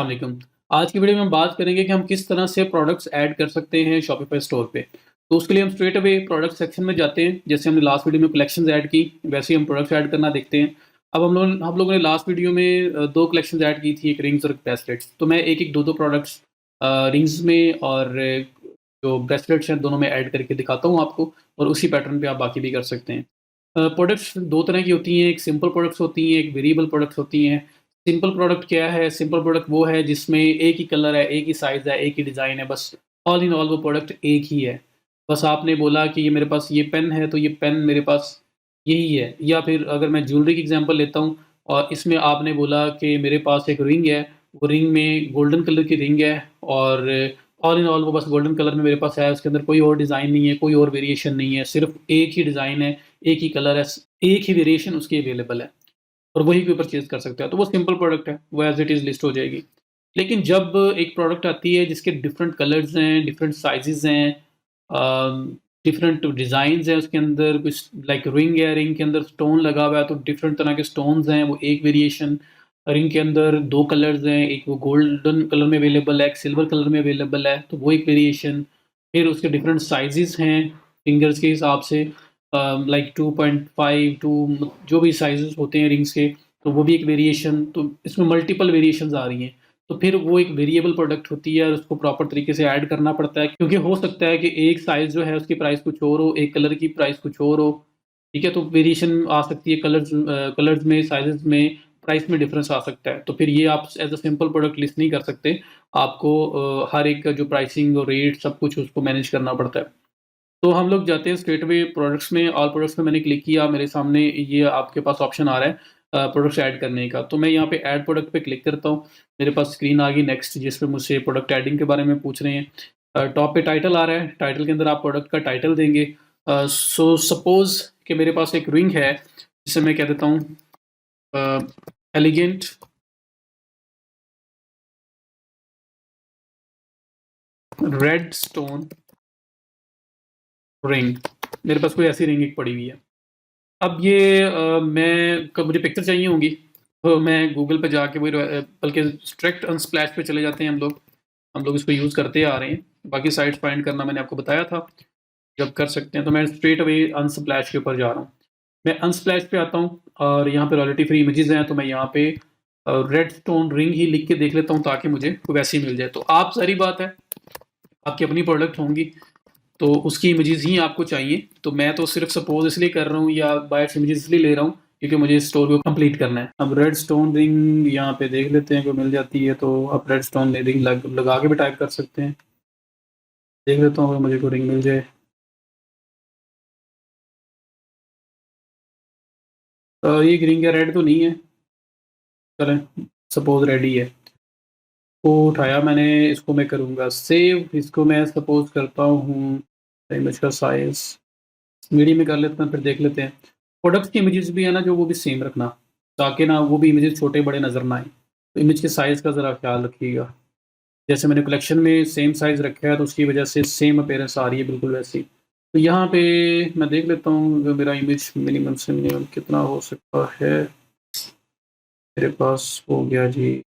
अस्सलाम वालेकुम। आज की वीडियो में हम बात करेंगे कि हम किस तरह से प्रोडक्ट्स ऐड कर सकते हैं शॉपिफाई स्टोर पे। तो उसके लिए हम स्ट्रेट अवे प्रोडक्ट सेक्शन में जाते हैं। जैसे हमने लास्ट वीडियो में कलेक्शंस ऐड की, वैसे ही हम प्रोडक्ट्स ऐड करना देखते हैं। अब हम लोगों ने लास्ट वीडियो में 2 कलेक्शंस ऐड की थी, एक रिंग्स और एक ब्रेसलेट्स। तो मैं एक-एक 2-2 प्रोडक्ट्स रिंग्स में और जो ब्रेसलेट्स हैं दोनों में ऐड करके दिखाता हूँ आपको, और उसी पैटर्न पे आप बाकी भी कर सकते हैं। प्रोडक्ट्स 2 तरह की होती हैं, एक सिंपल प्रोडक्ट्स होती हैं, एक वेरिएबल प्रोडक्ट्स होती हैं। सिंपल प्रोडक्ट क्या है? सिंपल प्रोडक्ट वो है जिसमें एक ही कलर है, एक ही साइज़ है, एक ही डिज़ाइन है, बस ऑल इन ऑल वो प्रोडक्ट एक ही है। बस आपने बोला कि ये मेरे पास ये पेन है, तो ये पेन मेरे पास यही है। या फिर अगर मैं ज्वेलरी की एग्ज़ाम्पल लेता हूँ और इसमें आपने बोला कि मेरे पास एक रिंग है, वो रिंग में गोल्डन कलर की रिंग है और ऑल इन ऑल वो बस गोल्डन कलर में मेरे पास है, उसके अंदर कोई और डिज़ाइन नहीं है, कोई और वेरिएशन नहीं है, सिर्फ़ एक ही डिज़ाइन है, एक ही कलर है, एक ही वेरिएशन उसकी अवेलेबल है। और वही कोई परचेज़ कर सकता है। तो वो सिंपल प्रोडक्ट है, वो एज़ इट इज़ लिस्ट हो जाएगी। लेकिन जब एक प्रोडक्ट आती है जिसके डिफरेंट कलर्स हैं, डिफरेंट साइज़ेज़ हैं, डिफरेंट डिज़ाइन्स हैं उसके अंदर, कुछ लाइक रिंग है, रिंग के अंदर स्टोन लगा हुआ है तो डिफरेंट तरह के स्टोन्स हैं, वो एक वेरिएशन। रिंग के अंदर 2 कलर्स हैं, एक वो गोल्डन कलर में अवेलेबल है, एक सिल्वर कलर में अवेलेबल है, तो वो एक वेरिएशन। फिर उसके डिफरेंट साइज़ेज़ हैं, फिंगर्स के हिसाब से, लाइक 2.5 टू जो भी साइज़ेज़ होते हैं रिंग्स के, तो वो भी एक वेरिएशन। तो इसमें मल्टीपल वेरिएशंस आ रही हैं। तो फिर वो एक वेरिएबल प्रोडक्ट होती है और उसको प्रॉपर तरीके से ऐड करना पड़ता है, क्योंकि हो सकता है कि एक साइज़ जो है उसकी प्राइस कुछ और हो, एक कलर की प्राइस कुछ और हो, ठीक है? तो वेरिएशन आ सकती है कलर्स में, साइज़ेज़ में, प्राइस में डिफ़रेंस आ सकता है। तो फिर ये आप as a simple product list नहीं कर सकते। आपको हर एक का जो प्राइसिंग और रेट सब कुछ उसको मैनेज करना पड़ता है। तो हम लोग जाते हैं स्ट्रेट अवे प्रोडक्ट्स में, ऑल प्रोडक्ट्स में मैंने क्लिक किया, मेरे सामने ये आपके पास ऑप्शन आ रहा है प्रोडक्ट्स ऐड करने का। तो मैं यहाँ पे ऐड प्रोडक्ट पे क्लिक करता हूँ। मेरे पास स्क्रीन आ गई नेक्स्ट, जिसमें मुझसे प्रोडक्ट ऐडिंग के बारे में पूछ रहे हैं। टॉप पे टाइटल आ रहा है, टाइटल के अंदर आप प्रोडक्ट का टाइटल देंगे। सो सपोज़ कि मेरे पास एक रिंग है, जिसे मैं कह देता हूँ एलिगेंट रेड स्टोन रिंग। मेरे पास कोई ऐसी रिंग एक पड़ी हुई है। अब ये मैं कब मुझे पिक्चर चाहिए होंगी, तो मैं गूगल पे जाके वही बल्कि स्ट्रिक्ट अनस्प्लैश पे चले जाते हैं हम लोग। हम लोग इसको यूज़ करते आ रहे हैं। बाकी साइट्स फाइंड करना मैंने आपको बताया था, जब कर सकते हैं। तो मैं स्ट्रेट अवे अनस्प्लैश के ऊपर जा रहा हूँ। मैं अनस्प्लैश पे आता हूँ और यहाँ पे रॉयल्टी फ्री इमेजेज़ हैं, तो मैं यहाँ पे रेड स्टोन रिंग ही लिख के देख लेता हूँ, ताकि मुझे वैसी मिल जाए। तो आप ज़ाहिर बात है, आपकी अपनी प्रोडक्ट होंगी, तो उसकी इमेजेस ही आपको चाहिए। तो मैं तो सिर्फ सपोज़ इसलिए कर रहा हूँ या बायर्स इमेजेस इसलिए ले रहा हूँ, क्योंकि मुझे इस स्टोर को कंप्लीट करना है। अब रेड स्टोन रिंग यहाँ पे देख लेते हैं, कोई मिल जाती है तो आप रेड स्टोन रिंग लगा के भी टाइप कर सकते हैं। देख लेता हूँ अगर मुझे कोई रिंग मिल जाए। ये एक रिंग है, रेड तो नहीं है, चलें सपोज़ रेड ही है। को उठाया मैंने, इसको मैं करूँगा सेव। इसको मैं सपोज़ करता हूँ इमेज का साइज़ मीडियम में कर लेते हैं, फिर देख लेते हैं। प्रोडक्ट की इमेजेस भी है ना जो, वो भी सेम रखना, ताकि ना वो भी इमेजेस छोटे-बड़े नज़र ना आएँ। तो इमेज के साइज़ का ज़रा ख़्याल रखिएगा। जैसे मैंने कलेक्शन में सेम साइज़ रखा है, तो उसकी वजह से सेम अपीयरेंस आ रही है बिल्कुल वैसी। तो यहाँ पे मैं देख लेता हूँ अगर मेरा इमेज मिनिमम से मिनिमम कितना हो सकता है। मेरे पास हो गया जी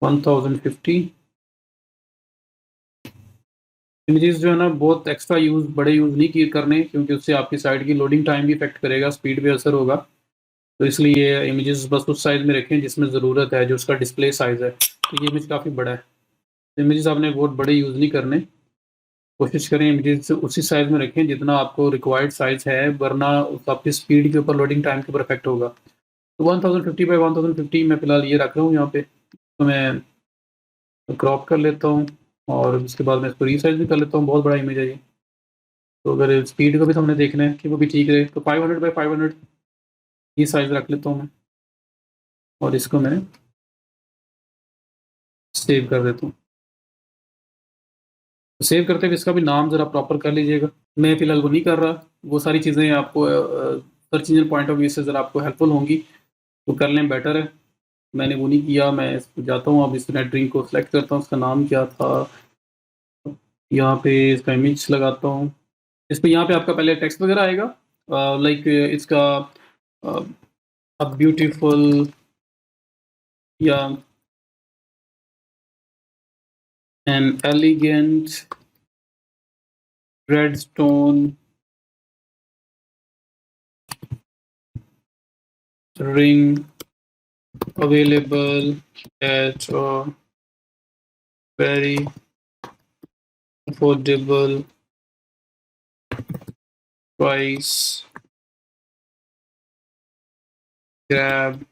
1050। इमेजेस जो है ना बहुत एक्स्ट्रा बड़े यूज़ नहीं किए करने, क्योंकि उससे आपकी साइट की लोडिंग टाइम भी इफ़ेक्ट करेगा, स्पीड पे असर होगा। तो इसलिए इमेजेस बस उस साइज़ में रखें जिसमें ज़रूरत है, जो उसका डिस्प्ले साइज़ है। तो ये इमेज काफ़ी बड़ा है। इमेजेस आपने बहुत बड़े यूज़ नहीं करने, कोशिश करें इमेजेस उसी साइज़ में रखें जितना आपको रिक्वायर्ड साइज़ है, वरना आपकी स्पीड के ऊपर, लोडिंग टाइम के ऊपर इफ़ेक्ट होगा। तो 1050 बाय 1050 मैं फ़िलहाल ये रख रहा हूँ यहाँ पे। तो मैं क्रॉप कर लेता हूँ और उसके बाद मैं इसको रीसाइज़ भी कर लेता हूँ, बहुत बड़ा इमेज है ये। तो अगर स्पीड को भी तो हमने देखना है कि वो भी ठीक रहे, तो 500 बाय 500 ये साइज़ रख लेता हूँ मैं, और इसको मैं सेव कर देता हूँ। सेव करते हुए इसका भी नाम ज़रा प्रॉपर कर लीजिएगा। मैं फ़िलहाल वो नहीं कर रहा। वो सारी चीज़ें आपको search engine point of view से ज़रा आपको हेल्पफुल होंगी, तो कर लें बेटर है। मैंने वो नहीं किया, मैं इस पे जाता हूँ, अब इस नेट ड्रिंक को सेलेक्ट करता हूँ, उसका नाम क्या था? यहाँ पे इसका इमेज लगाता हूँ। इस पे यहाँ पे आपका पहले टेक्स्ट वगैरह आएगा, लाइक इसका अ, अ ब्यूटीफुल या an elegant redstone ring available at a very affordable price. Grab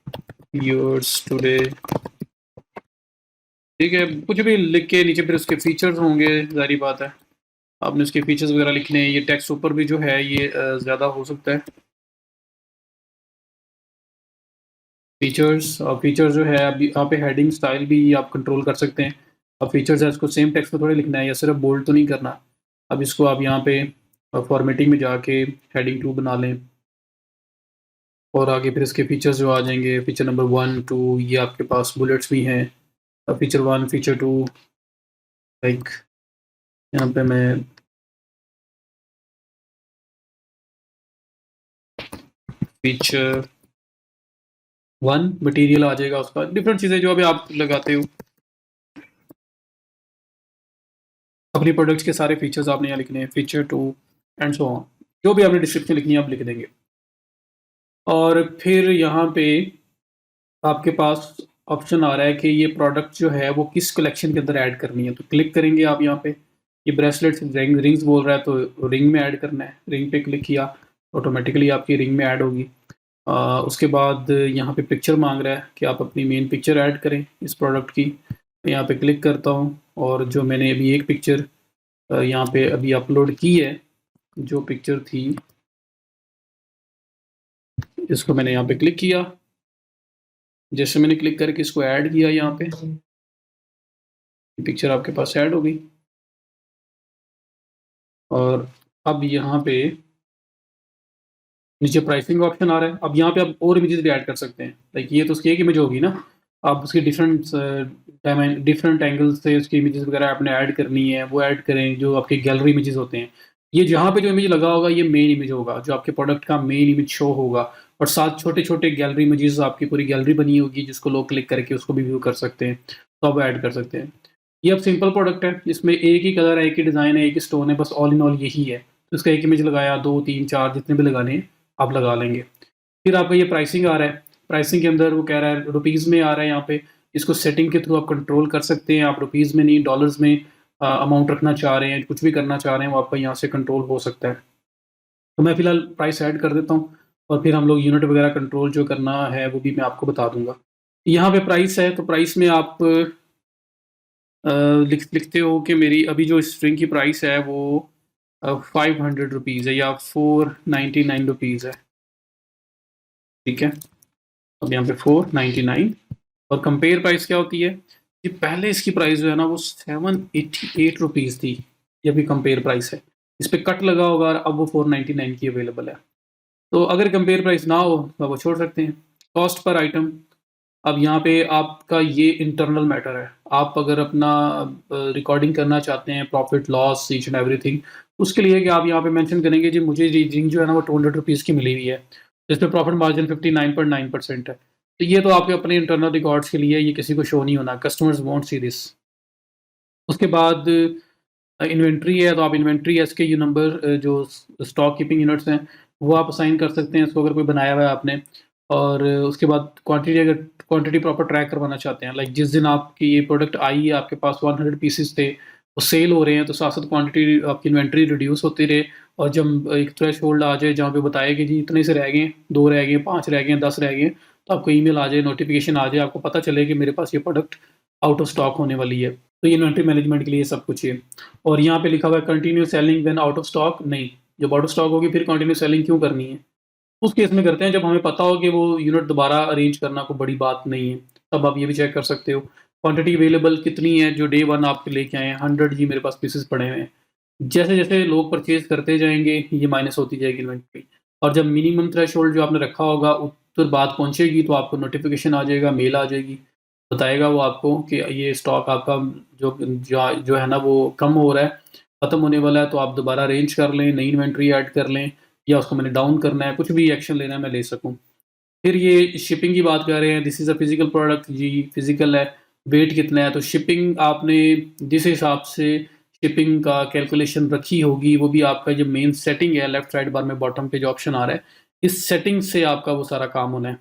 yours today. ठीक है, कुछ भी लिख के नीचे फिर उसके फीचर्स होंगे, ज़ाहिर बात है। आपने उसके फीचर्स वगैरह लिखने हैं। ये टेक्स्ट ऊपर भी जो है ये ज़्यादा हो सकता है। फीचर्स जो है अभी यहाँ पे हेडिंग स्टाइल भी आप कंट्रोल कर सकते हैं। अब फीचर्स है, इसको सेम टेक्स्ट में थोड़ी लिखना है या सिर्फ बोल्ड तो नहीं करना। अब इसको आप यहाँ पे फॉर्मेटिंग में जाके हेडिंग 2 बना लें और आगे फिर इसके फीचर्स जो आ जाएंगे, फीचर नंबर 1, 2, ये आपके पास बुलेट्स भी हैं। फीचर 1, फीचर 2, लाइक यहाँ पे मैं फीचर 1 मटेरियल आ जाएगा उसका, डिफरेंट चीज़ें जो अभी आप लगाते हो। अपनी प्रोडक्ट्स के सारे फीचर्स आपने यहाँ लिखने हैं, फीचर 2 एंड सो ऑन। जो भी आपने डिस्क्रिप्शन लिखनी है आप लिख देंगे। और फिर यहाँ पे आपके पास ऑप्शन आ रहा है कि ये प्रोडक्ट जो है वो किस कलेक्शन के अंदर ऐड करनी है। तो क्लिक करेंगे आप यहाँ पे, ये ब्रेसलेट्स रिंग्स बोल रहा है तो रिंग में ऐड करना है। रिंग पे क्लिक किया, ऑटोमेटिकली आपकी रिंग में ऐड होगी। उसके बाद यहाँ पे पिक्चर मांग रहा है कि आप अपनी मेन पिक्चर ऐड करें इस प्रोडक्ट की। यहाँ पे क्लिक करता हूँ और जो मैंने अभी एक पिक्चर यहाँ पे अभी अपलोड की है, जो पिक्चर थी, इसको मैंने यहाँ पे क्लिक किया। जैसे मैंने क्लिक करके इसको ऐड किया, यहाँ पे पिक्चर आपके पास ऐड हो गई। और अब यहाँ पे नीचे प्राइसिंग ऑप्शन आ रहा है। अब यहाँ पे आप और इमेजेस भी ऐड कर सकते हैं। लाइक ये तो उसकी एक इमेज होगी ना, आप उसकी डिफरेंट एंगल्स से उसकी इमेजेस वगैरह आपने ऐड करनी है, वो ऐड करें जो आपके गैलरी इमेजेस होते हैं। ये जहाँ पे जो इमेज लगा होगा ये मेन इमेज होगा, जो आपके प्रोडक्ट का मेन इमेज शो होगा। और साथ छोटे-छोटे गैलरी इमेजेस, आपकी पूरी गैलरी बनी होगी जिसको लोग क्लिक करके उसको भी व्यू कर सकते हैं, तो आप ऐड कर सकते हैं। ये अब सिंपल प्रोडक्ट है, इसमें एक ही कलर है, एक ही डिज़ाइन है, एक ही स्टोन है, बस ऑल इन ऑल यही है। तो इसका एक इमेज लगाया, 2, 3, 4 जितने भी लगाने हैं आप लगा लेंगे। फिर आपका ये प्राइसिंग आ रहा है। प्राइसिंग के अंदर वो कह रहा है रुपीज़ में आ रहा है यहाँ पे। इसको सेटिंग के थ्रू आप कंट्रोल कर सकते हैं। आप रुपीज़ में नहीं, डॉलर्स में अमाउंट रखना चाह रहे हैं, कुछ भी करना चाह रहे हैं, वो आपका यहाँ से कंट्रोल हो सकता है। तो मैं फ़िलहाल प्राइस ऐड कर देता हूँ और फिर हम लोग यूनिट वगैरह कंट्रोल जो करना है वो भी मैं आपको बता दूँगा। यहाँ पे प्राइस है, तो प्राइस में आप लिखते हो कि मेरी अभी जो स्ट्रिंग की प्राइस है वो 500 रुपीज़ है या 499 रुपीज़ है। ठीक है? अब यहाँ पे 499 और कंपेयर प्राइस क्या होती है? ये पहले इसकी प्राइस जो है ना वो 788 रुपीज़ थी। ये अभी कंपेयर प्राइस है। इस पे कट लगा होगा और अब वो 499 की अवेलेबल है। तो अगर कंपेयर प्राइस ना हो तो आप वो छोड़ सकते हैं। कॉस्ट पर आइटम, अब यहाँ पे आपका ये इंटरनल मैटर है। आप अगर अपना रिकॉर्डिंग करना चाहते हैं, profit loss each and everything, उसके लिए कि आप यहाँ पे मेंशन करेंगे जी मुझे रिंग जो है ना वो 200 रुपीज़ की मिली हुई है, जिस पे प्रॉफिट मार्जिन 59.9% है। तो ये तो आपके अपने इंटरनल रिकॉर्ड्स के लिए, ये किसी को शो नहीं होना, कस्टमर्स वोंट सी दिस। उसके बाद इन्वेंट्री है, तो आप इन्वेंट्री एसकेयू नंबर जो स्टॉक कीपिंग यूनिट्स हैं वो आप असाइन कर सकते हैं इसको, अगर कोई बनाया हुआ है आपने। और उसके बाद क्वांटिटी, अगर क्वांटिटी प्रॉपर ट्रैक करवाना चाहते हैं, लाइक जिस दिन आपकी ये प्रोडक्ट आई है आपके पास 100 पीसेस थे, वो सेल हो रहे हैं, तो साथ-साथ क्वांटिटी आपकी इन्वेंट्री रिड्यूस होती रहे। और जब एक थ्रेशहोल्ड आ जाए जहाँ पे बताया कि जी इतने से रह गए, 2 रह गए, 5 रह गए, 10 रह गए, तो आपको ईमेल आ जाए, नोटिफ़िकेशन आ जाए, आपको पता चले कि मेरे पास ये प्रोडक्ट आउट ऑफ स्टॉक होने वाली है। तो ये इन्वेंटरी मैनेजमेंट के लिए सब कुछ है। और यहाँ पे लिखा हुआ है continue selling when out of stock, नहीं, जब आउट ऑफ स्टॉक होगी फिर कंटिन्यू सेलिंग क्यों करनी है? उस केस में करते हैं जब हमें पता हो कि वो यूनिट दोबारा अरेंज करना कोई बड़ी बात नहीं है, तब आप ये भी चेक कर सकते हो। क्वांटिटी अवेलेबल कितनी है, जो डे 1 आप लेके आए हैं, 100 जी मेरे पास पीसेस पड़े हुए हैं। जैसे-जैसे लोग परचेज़ करते जाएँगे, ये माइनस होती जाएगी इन्वेंटरी। और जब मिनिमम थ्रेशहोल्ड जो आपने रखा होगा, उस बात पहुँचेगी तो आपको नोटिफ़िकेशन आ जाएगा, मेल आ जाएगी। बताएगा वो आपको कि ये स्टॉक आपका जो है ना वो कम हो रहा है, खत्म होने वाला है, तो आप दोबारा अरेंज कर लें, नई इन्वेंटरी ऐड कर लें, या उसको मैंने डाउन करना है, कुछ भी एक्शन लेना है मैं ले सकूँ। फिर ये शिपिंग की बात कर रहे हैं, this is a physical product, जी फिज़िकल है, वेट कितना है, तो शिपिंग आपने जिस हिसाब से शिपिंग का कैलकुलेशन रखी होगी, वो भी आपका जो मेन सेटिंग है लेफ्ट साइड बार में बॉटम पे जो ऑप्शन आ रहा है, इस सेटिंग से आपका वो सारा काम होना है।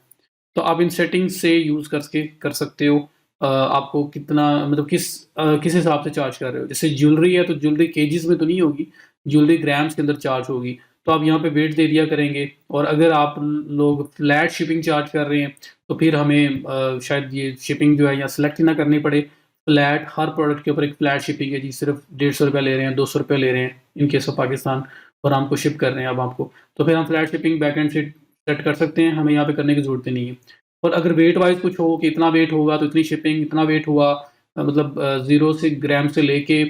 तो आप इन सेटिंग्स से यूज़ करके कर सकते हो। आपको कितना मतलब किस हिसाब से चार्ज कर रहे हो। जैसे ज्वेलरी है तो ज्वेलरी केजीज़ में तो नहीं होगी, ज्वेलरी ग्राम्स के अंदर चार्ज होगी। तो आप यहाँ पे वेट दे दिया करेंगे, और अगर आप लोग फ्लैट शिपिंग चार्ज कर रहे हैं तो फिर हमें शायद ये शिपिंग जो है यहाँ सेलेक्ट ही ना करनी पड़े। फ्लैट हर प्रोडक्ट के ऊपर एक फ्लैट शिपिंग है जी, सिर्फ ₹150 ले रहे हैं, ₹200 ले रहे हैं इन केस ऑफ पाकिस्तान, और हमको शिप कर रहे हैं अब आपको। तो फिर हम फ्लैट शिपिंग बैक एंड से सेट कर सकते हैं, हमें यहाँ पे करने की ज़रूरत ही नहीं है। और अगर वेट वाइज़ कुछ हो कि इतना वेट होगा तो इतनी शिपिंग, इतना वेट हुआ मतलब 0 से ग्राम से लेके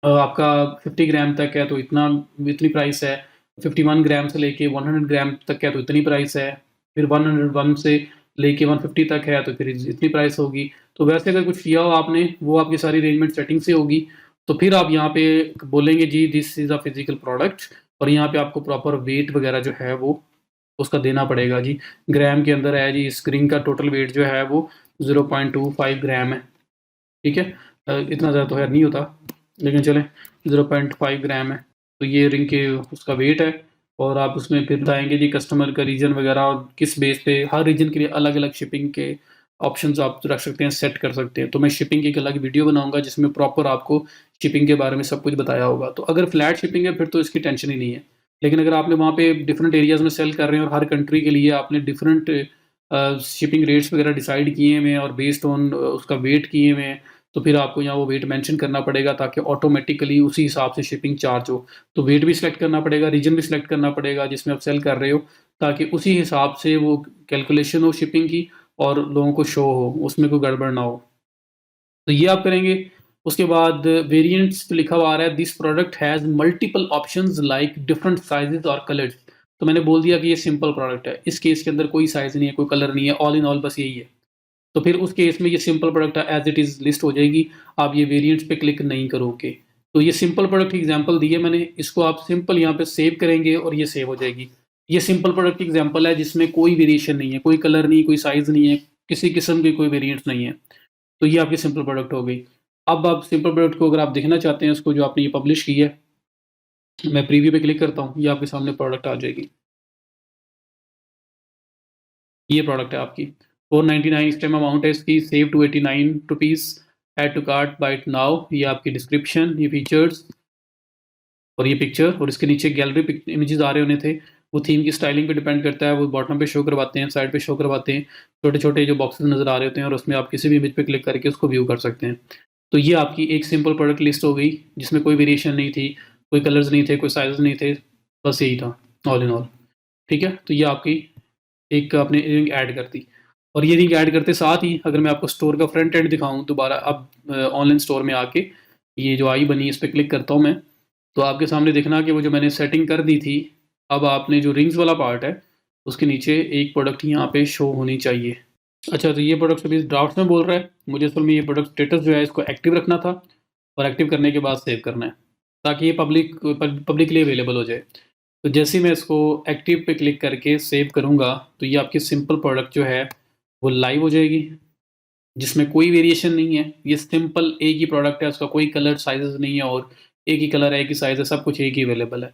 आपका 50 ग्राम तक है तो इतनी प्राइस है, 51 ग्राम से लेके 100 ग्राम तक है तो इतनी प्राइस है, फिर 101 से लेके 150 तक है तो फिर इतनी प्राइस होगी। तो वैसे अगर कुछ किया हो आपने, वो आपकी सारी अरेंजमेंट सेटिंग से होगी, तो फिर आप यहाँ पे बोलेंगे जी this is a physical product, और यहाँ पे आपको प्रॉपर वेट वगैरह जो है वो उसका देना पड़ेगा जी। ग्राम के अंदर है जी, इस रिंग का टोटल वेट जो है वो 0.25 ग्राम है, ठीक है? इतना ज़्यादा तो खैर नहीं होता, लेकिन चलें 0.5 ग्राम है। तो ये रिंग के उसका वेट है, और आप उसमें फिर बताएँगे जी कस्टमर का रीजन वगैरह, और किस बेस पे हर रीजन के लिए अलग-अलग शिपिंग के ऑप्शंस आप रख सकते हैं, सेट कर सकते हैं। तो मैं शिपिंग की एक अलग वीडियो बनाऊँगा जिसमें प्रॉपर आपको शिपिंग के बारे में सब कुछ बताया होगा। तो अगर फ्लैट शिपिंग है फिर तो इसकी टेंशन ही नहीं है। लेकिन अगर आपने वहाँ पे डिफरेंट एरियाज़ में सेल कर रहे हैं और हर कंट्री के लिए आपने डिफरेंट शिपिंग रेट्स वगैरह डिसाइड किए हुए हैं और बेस्ड ऑन उसका वेट किए हुए हैं, तो फिर आपको यहाँ वो वेट मेंशन करना पड़ेगा ताकि ऑटोमेटिकली उसी हिसाब से शिपिंग चार्ज हो। तो वेट भी सिलेक्ट करना पड़ेगा, रीजन भी सिलेक्ट करना पड़ेगा जिसमें आप सेल कर रहे हो, ताकि उसी हिसाब से वो कैलकुलेशन हो शिपिंग की और लोगों को शो हो, उसमें कोई गड़बड़ ना हो। तो ये आप करेंगे। उसके बाद वेरिएंट्स पे लिखा हुआ आ रहा है, this product has multiple options like different sizes और कलर्स। तो मैंने बोल दिया कि ये सिंपल प्रोडक्ट है। इस केस के अंदर कोई साइज़ नहीं है, कोई कलर नहीं है, ऑल इन ऑल बस यही है। तो फिर उस केस में ये simple product as it is list हो जाएगी, आप ये वेरिएंट्स पे क्लिक नहीं करोगे। तो ये सिंपल प्रोडक्ट की एग्ज़ाम्पल दी है मैंने, इसको आप सिंपल यहाँ पे सेव करेंगे और ये सेव हो जाएगी। ये सिंपल प्रोडक्ट की एग्ज़ाम्पल है जिसमें कोई वेरिएशन नहीं है, कोई कलर नहीं, कोई साइज़ नहीं है, किसी किस्म की कोई वेरिएंट्स नहीं है। तो ये आपकी सिंपल प्रोडक्ट हो गई। अब आप सिंपल प्रोडक्ट को अगर आप देखना चाहते हैं उसको जो आपने ये पब्लिश की है, मैं प्रीव्यू पे क्लिक करता हूँ, ये आपके सामने प्रोडक्ट आ जाएगी। ये प्रोडक्ट है आपकी। 499 इस टाइम अमाउंट है इसकी, save to ₹89, add to cart buy it now. ये आपकी डिस्क्रिप्शन, ये फीचर्स और ये पिक्चर, और इसके नीचे गैलरी इमेजेस आ रहे होने थे। वो थीम की स्टाइलिंग पे डिपेंड करता है, वो बॉटम पे शो करवाते हैं, साइड पे शो करवाते हैं। छोटे-छोटे जो बॉक्सेस नज़र आ रहे होते हैं और उसमें आप किसी भी इमेज पे क्लिक करके उसको व्यू कर सकते हैं। तो ये आपकी एक सिंपल प्रोडक्ट लिस्ट हो गई, जिसमें कोई वेरिएशन नहीं थी, कोई कलर्स नहीं थे, कोई साइज़ेज़ नहीं थे, बस यही था ऑल इन ऑल। ठीक है? तो ये आपकी एक आपने लिंक ऐड कर दी, और ये लिंक ऐड करते साथ ही अगर मैं आपको स्टोर का फ्रंट एंड दिखाऊँ दोबारा, अब ऑनलाइन स्टोर में आके ये जो आई बनी इस पे क्लिक करता हूँ मैं, तो आपके सामने दिखना कि वो जो मैंने सेटिंग कर दी थी, अब आपने जो रिंग्स वाला पार्ट है, उसके नीचे एक प्रोडक्ट यहाँ पे शो होनी चाहिए। अच्छा, तो ये प्रोडक्ट अभी ड्राफ्ट्स में बोल रहा है, मुझे असल में ये प्रोडक्ट स्टेटस जो है इसको एक्टिव रखना था, और एक्टिव करने के बाद सेव करना है, ताकि ये पब्लिकली अवेलेबल हो जाए। तो जैसे ही मैं इसको एक्टिव पे क्लिक करके सेव करूँगा, तो ये आपकी सिंपल प्रोडक्ट जो है वो लाइव हो जाएगी, जिसमें कोई वेरिएशन नहीं है। ये सिंपल एक ही प्रोडक्ट है, उसका कोई कलर साइज़ेज़ नहीं है, और एक ही कलर है, एक ही साइज़ है, सब कुछ एक ही अवेलेबल है।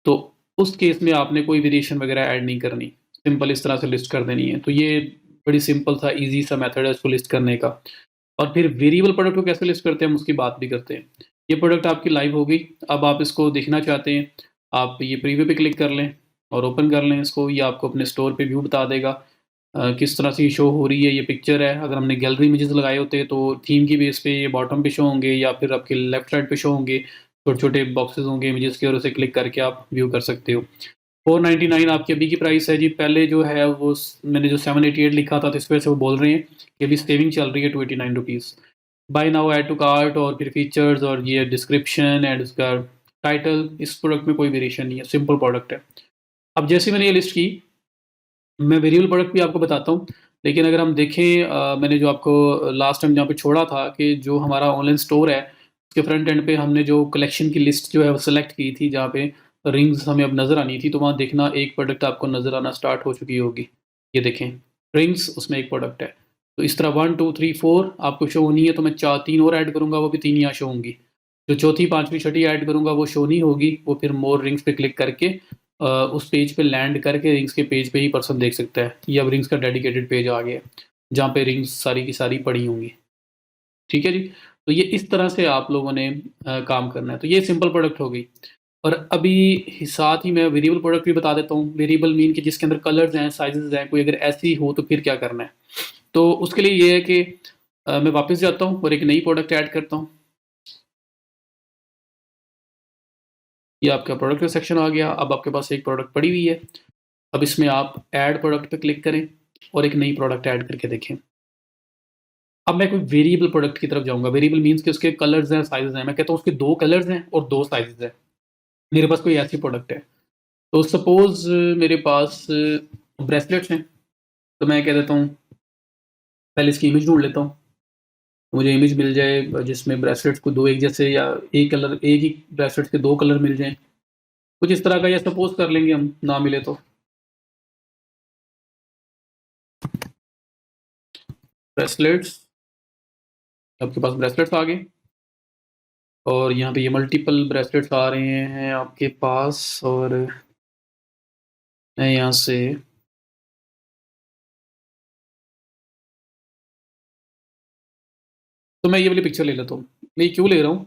तो उस केस में आपने कोई वेरिएशन वगैरह ऐड नहीं करनी, सिंपल इस तरह से लिस्ट कर देनी है। तो ये बड़ी सिंपल सा ईज़ी सा मेथड है इसको लिस्ट करने का। और फिर वेरिएबल प्रोडक्ट को कैसे लिस्ट करते हैं हम उसकी बात भी करते हैं। ये प्रोडक्ट आपकी लाइव हो गई, अब आप इसको देखना चाहते हैं, आप ये प्रीव्यू पे क्लिक कर लें और ओपन कर लें इसको, ये आपको अपने स्टोर पे व्यू बता देगा किस तरह से ये शो हो रही है। ये पिक्चर है, अगर हमने गैलरी इमेजेस लगाए होते तो थीम की बेस पे ये बॉटम पे शो होंगे, या फिर आपके लेफ्ट साइड पे शो होंगे, छोटे-छोटे बॉक्सेस होंगे इमेजेस के, और उसे क्लिक करके आप व्यू कर सकते हो। 499 आपकी अभी की प्राइस है जी, पहले जो है वो मैंने जो 788 लिखा था तो इस वजह से वो बोल रहे हैं कि अभी सेविंग चल रही है ₹29। Buy now, add to cart, और फिर फीचर्स, और ये डिस्क्रिप्शन एंड उसका टाइटल, इस प्रोडक्ट में कोई वेरिएशन नहीं है, सिंपल प्रोडक्ट है। अब जैसे मैंने ये लिस्ट की, मैं वेरिएबल प्रोडक्ट भी आपको बताता हूँ, लेकिन अगर हम देखें मैंने जो आपको लास्ट टाइम जहाँ पे छोड़ा था कि जो हमारा ऑनलाइन स्टोर है, उसके फ्रंट एंड पे हमने जो कलेक्शन की लिस्ट जो है वो सेलेक्ट की थी, जहाँ पे रिंग्स हमें अब नज़र आनी थी, तो वहाँ देखना एक प्रोडक्ट आपको नज़र आना स्टार्ट हो चुकी होगी। ये देखें, रिंग्स उसमें एक प्रोडक्ट है। तो इस तरह 1, 2, 3, 4 आपको शो होनी है, तो मैं 3 और ऐड करूँगा, वो भी 3 यहाँ शो होंगी। जो चौथी, 5वीं, छठी ऐड करूँगा वो शो नहीं होगी, वो फिर मोर रिंग्स पे क्लिक करके उस पेज पे लैंड करके रिंग्स के पेज पे ही पर्सन देख सकता है। ये अब रिंग्स का डेडिकेटेड पेज आ गया है, जहाँ पे रिंग्स सारी की सारी पड़ी होंगी। ठीक है जी? तो ये इस तरह से आप लोगों ने काम करना है। तो ये सिंपल प्रोडक्ट हो गई। और अभी साथ ही मैं वेरिएबल प्रोडक्ट भी बता देता हूँ। वेरिएबल मीन कि जिसके अंदर कलर्स हैं, साइज़ेज़ हैं, कोई अगर ऐसी हो तो फिर क्या करना है? तो उसके लिए ये है कि मैं वापस जाता हूँ और एक नई प्रोडक्ट ऐड करता हूँ। ये आपका प्रोडक्ट का सेक्शन आ गया। अब आपके पास एक प्रोडक्ट पड़ी हुई है। अब इसमें आप ऐड प्रोडक्ट पे क्लिक करें और एक नई प्रोडक्ट ऐड करके देखें। अब मैं कोई वेरिएबल प्रोडक्ट की तरफ जाऊँगा। वेरिएबल मीन्स कि उसके कलर्स हैं, साइज़ेज़ हैं। मैं कहता हूँ उसके 2 कलर्स हैं और 2 साइज़ेज़ हैं। मेरे पास कोई ऐसी प्रोडक्ट है। तो सपोज़ मेरे पास ब्रेसलेट्स हैं, तो मैं कह देता हूँ पहले इसकी इमेज ढूँढ लेता हूँ। मुझे इमेज मिल जाए जिसमें ब्रेसलेट्स को 2 एक जैसे या एक ही ब्रेसलेट्स के 2 कलर मिल जाएँ। कुछ इस तरह का, या सपोज़ कर लेंगे हम, ना मिले तो। ब्रेसलेट्स, आपके पास ब्रेसलेट्स आ गए और यहाँ पे ये मल्टीपल ब्रेसलेट्स आ रहे हैं आपके पास, और मैं यहाँ से तो मैं ये वाली पिक्चर ले लेता हूँ। मैं ये क्यों ले रहा हूँ?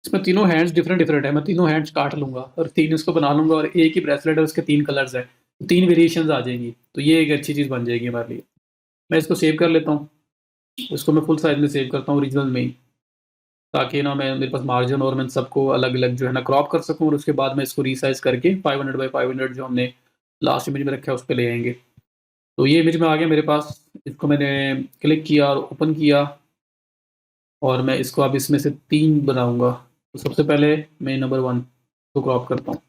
इसमें तीनों हैंड्स डिफरेंट-डिफरेंट है। मैं तीनों हैंड्स काट लूँगा और 3 इसको बना लूँगा, और एक ही ब्रेसलेट है, उसके 3 कलर्स हैं। 3 वेरिएशंस आ जाएँगी। तो ये एक अच्छी चीज़ बन जाएगी हमारे लिए। मैं इसको सेव कर लेता हूँ। इसको मैं फुल साइज़ में सेव करता हूँ, ओरिजिनल में ही, ताकि ना मैं मेरे पास मार्जिन और मैं सबको अलग-अलग जो है ना क्रॉप कर सकूँ, और उसके बाद मैं इसको रीसाइज़ करके 500 बाय 500 जो हमने लास्ट इमेज में रखा है उस पे ले आएँगे। तो ये इमेज में आ गया मेरे पास। इसको मैंने क्लिक किया और ओपन किया, और मैं इसको अब इसमें से 3 बनाऊँगा। तो सबसे पहले मैं नंबर 1 को क्रॉप करता हूँ।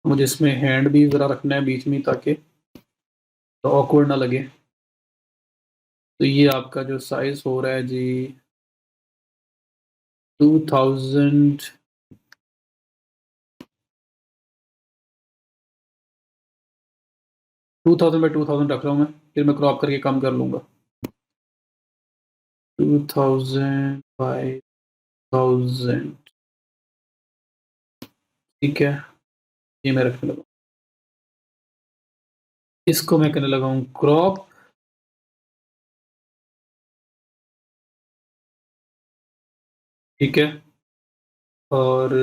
मुझे इसमें हैंड भी ज़रा रखना है बीच में, ताकि तो ऑकवर्ड ना लगे। तो ये आपका जो साइज़ हो रहा है जी 2000 2000 बाय 2000 रख रहा हूँ मैं, फिर मैं क्रॉप करके कम कर लूँगा। 2000 बाय 1000, ठीक है? ये मैं रखने लगा। इसको मैं करने लगा हूँ क्रॉप, ठीक है? और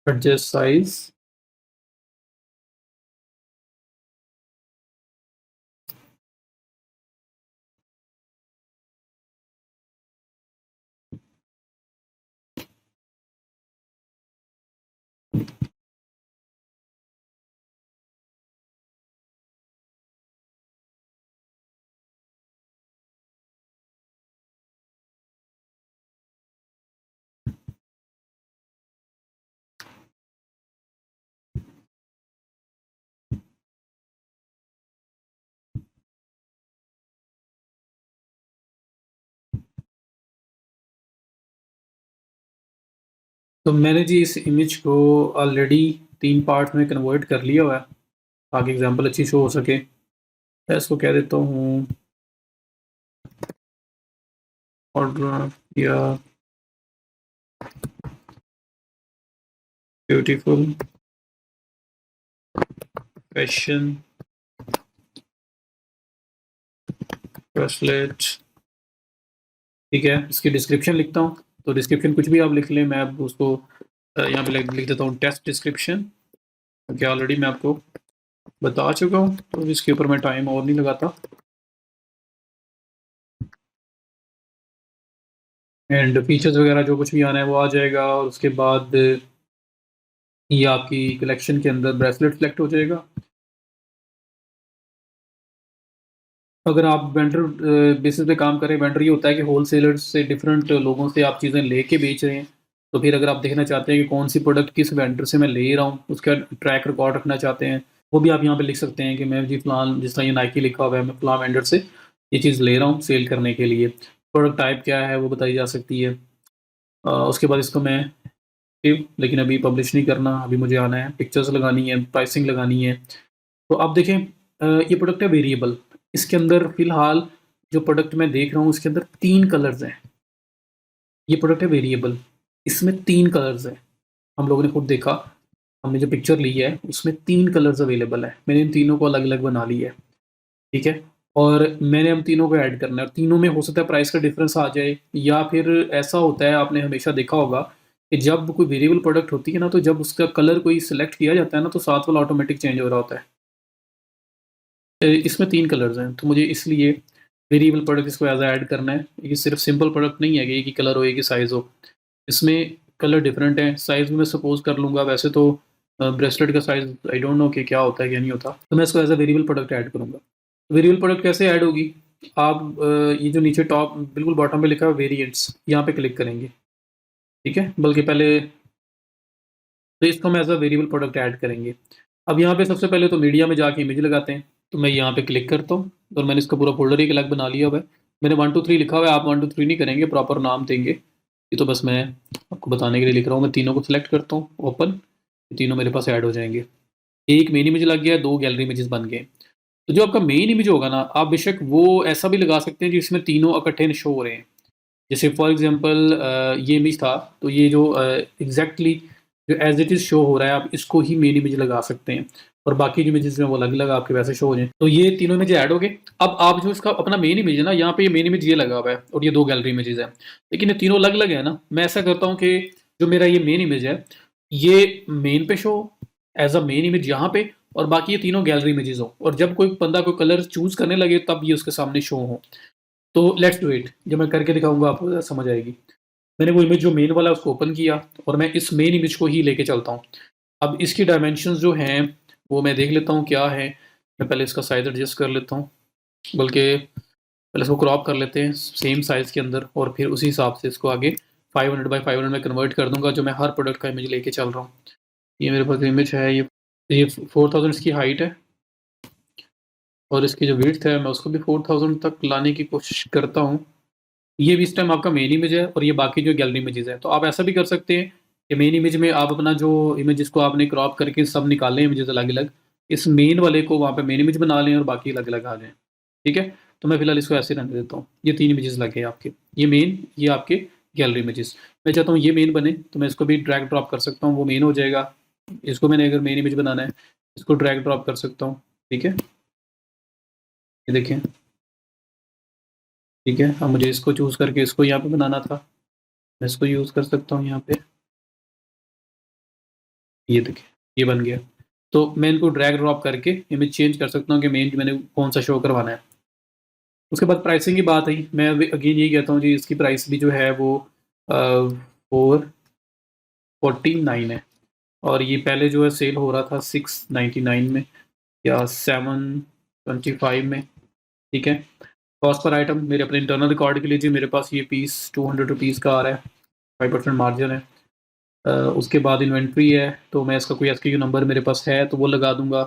एडजस्ट साइज़, तो मैंने जी इस इमेज को ऑलरेडी 3 पार्ट में कन्वर्ट कर लिया हुआ है, ताकि एग्ज़ाम्पल अच्छी शो हो सके। मैं इसको कह देता हूँ ऑर्डर या ब्यूटीफुल फैशन ब्रेसलेट, ठीक है? इसकी डिस्क्रिप्शन लिखता हूँ। तो डिस्क्रिप्शन कुछ भी आप लिख लें, मैं अब उसको यहाँ पे लिख देता हूँ टेस्ट डिस्क्रिप्शन, क्योंकि ऑलरेडी मैं आपको बता चुका हूँ, तो इसके ऊपर मैं टाइम और नहीं लगाता। एंड फीचर्स वगैरह जो कुछ भी आना है वो आ जाएगा, और उसके बाद ये आपकी कलेक्शन के अंदर ब्रेसलेट सेलेक्ट हो जाएगा। अगर आप वेंडर बेसिस पे काम करें, वेंडर ये होता है कि होलसेलर्स से, डिफरेंट लोगों से आप चीज़ें लेके बेच रहे हैं। तो फिर अगर आप देखना चाहते हैं कि कौन सी प्रोडक्ट किस वेंडर से मैं ले रहा हूँ, उसका ट्रैक रिकॉर्ड रखना चाहते हैं, वो भी आप यहाँ पे लिख सकते हैं कि मैं जी फ़लाँ, जिस तरह ये नाइकी लिखा हुआ है, मैं फ़लाँ वेंडर से ये चीज़ ले रहा हूँ सेल करने के लिए। प्रोडक्ट टाइप क्या है वो बताई जा सकती है। उसके बाद इसको मैं लेकिन अभी पब्लिश नहीं करना, अभी मुझे आना है, पिक्चर्स लगानी है, प्राइसिंग लगानी है। तो अब देखें ये प्रोडक्ट है वेरिएबल, इसके अंदर फ़िलहाल जो प्रोडक्ट मैं देख रहा हूँ उसके अंदर 3 कलर्स हैं। ये प्रोडक्ट है वेरिएबल, इसमें 3 कलर्स हैं। हम लोगों ने खुद देखा, हमने जो पिक्चर ली है उसमें 3 कलर्स अवेलेबल हैं। मैंने इन तीनों को अलग-अलग बना लिया है, ठीक है? और मैंने हम तीनों को ऐड करना है और तीनों में हो सकता है प्राइस का डिफ़रेंस आ जाए, या फिर ऐसा होता है आपने हमेशा देखा होगा कि जब कोई वेरिएबल प्रोडक्ट होती है ना, तो जब उसका कलर कोई सिलेक्ट किया जाता है ना, तो साथ वाला ऑटोमेटिक चेंज हो रहा होता है। इसमें 3 कलर्स हैं, तो मुझे इसलिए वेरिएबल प्रोडक्ट इसको एज़ अ ऐड करना है। ये सिर्फ़ सिंपल प्रोडक्ट नहीं है कि एक ही कलर हो, एक ही साइज़ हो। इसमें कलर डिफरेंट हैं, साइज़ भी मैं सपोज़ कर लूँगा। वैसे तो ब्रेसलेट का साइज़ आई डोंट नो कि क्या होता है, क्या नहीं होता। तो मैं इसको as a variable product add करूँगा। वेरिएबल प्रोडक्ट कैसे ऐड होगी? आप ये जो नीचे टॉप बिल्कुल बॉटम पे लिखा है वेरिएंट्स, यहाँ पे क्लिक करेंगे, ठीक है? बल्कि पहले तो इसको हम as a variable product add करेंगे। अब यहाँ पे सबसे पहले तो मीडिया में जाके इमेज लगाते हैं, तो मैं यहाँ पे क्लिक करता हूँ और मैंने इसका पूरा फ़ोल्डर एक अलग बना लिया हुआ है। मैंने 1 2 3 लिखा हुआ है, आप 1 2 3 नहीं करेंगे, प्रॉपर नाम देंगे। ये तो बस मैं आपको बताने के लिए लिख रहा हूँ। मैं तीनों को सिलेक्ट करता हूँ, ओपन, ये तीनों मेरे पास ऐड हो जाएँगे। एक मेन इमेज लग गया, 2 गैलरी इमेजेस बन गए। तो जो आपका मेन इमेज होगा ना, आप बेशक वो ऐसा भी लगा सकते हैं जिसमें तीनों इकट्ठे शो हो रहे हैं। जैसे फॉर एग्ज़ाम्पल ये इमेज था, तो ये जो एग्ज़ैक्टली जो एज़ इट इज़ शो हो रहा है, आप इसको ही मेन इमेज लगा सकते हैं और बाकी जो इमेजेस हैं वो अलग-अलग आपके वैसे शो हो जाएँ। तो ये तीनों इमेज ऐड हो गए। अब आप जो इसका अपना मेन इमेज है ना, यहाँ पे ये मेन इमेज ये लगा हुआ है और ये 2 गैलरी इमेजेस हैं। लेकिन ये तीनों अलग-अलग है ना, मैं ऐसा करता हूँ कि जो मेरा ये मेन इमेज है, ये मेन पे show as a main image यहाँ पे, और बाकी ये तीनों गैलरी इमेजेस हों, और जब कोई बंदा कोई कलर चूज़ करने लगे तब ये उसके सामने शो हों। तो लेट्स डू इट, जब मैं करके दिखाऊँगा आपको ज़रा समझ आएगी। मैंने वो इमेज जो मेन वाला है उसको ओपन किया और मैं इस मेन इमेज को ही लेके चलता हूँ। अब इसकी डायमेंशंस जो हैं वो मैं देख लेता हूँ क्या है। मैं पहले इसका साइज़ एडजस्ट कर लेता हूँ, बल्कि पहले इसको क्रॉप कर लेते हैं सेम साइज़ के अंदर, और फिर उसी हिसाब से इसको आगे 500 बाय 500 में कन्वर्ट कर दूँगा, जो मैं हर प्रोडक्ट का इमेज लेके चल रहा हूँ। ये मेरे पास इमेज है, ये 4000 इसकी हाइट है और इसकी जो विड्थ है मैं उसको भी 4000 तक लाने की कोशिश करता हूँ। ये भी इस टाइम आपका मेन इमेज है और ये बाकी जो गैलरी इमेजेस है। तो आप ऐसा भी कर सकते हैं कि मेन इमेज में आप अपना जो इमेज जिसको आपने क्रॉप करके सब निकाले हैं इमेजेस अलग-अलग, इस मेन वाले को वहाँ पे मेन इमेज बना लें और बाकी अलग-अलग आ जाएँ। ठीक है? तो मैं फिलहाल इसको ऐसे रहने देता हूँ। ये 3 इमेजेस लग गए आपके। ये मेन, ये आपके गैलरी इमेजेस। मैं चाहता हूँ ये मेन बने, तो मैं इसको भी ड्रैग ड्रॉप कर सकता हूँ, वो मेन हो जाएगा। इसको मैंने अगर मेन इमेज बनाना है, इसको ड्रैग ड्रॉप कर सकता हूँ। ठीक है? ये देखें, ठीक है? अब मुझे इसको चूज़ करके इसको यहाँ पे बनाना था। मैं इसको यूज़ कर सकता हूँ यहाँ पे। ये देखिए, ये बन गया। तो मैं इनको ड्रैग ड्रॉप करके इमेज चेंज कर सकता हूँ कि मेन मैंने कौन-सा शो करवाना है। उसके बाद प्राइसिंग की बात आई। मैं अभी अगेन यही कहता हूँ जी, इसकी प्राइस भी जो है वो 449 है और ये पहले जो है सेल हो रहा था 699 में या 725 में, ठीक है? कॉस्ट पर आइटम मेरे अपने इंटरनल रिकॉर्ड के लिए जी मेरे पास ये पीस 200 रुपीज़ का आ रहा है, 5% मार्जिन है। उसके बाद इन्वेंट्री है, तो मैं इसका कोई एसक्यू नंबर मेरे पास है तो वो लगा दूँगा।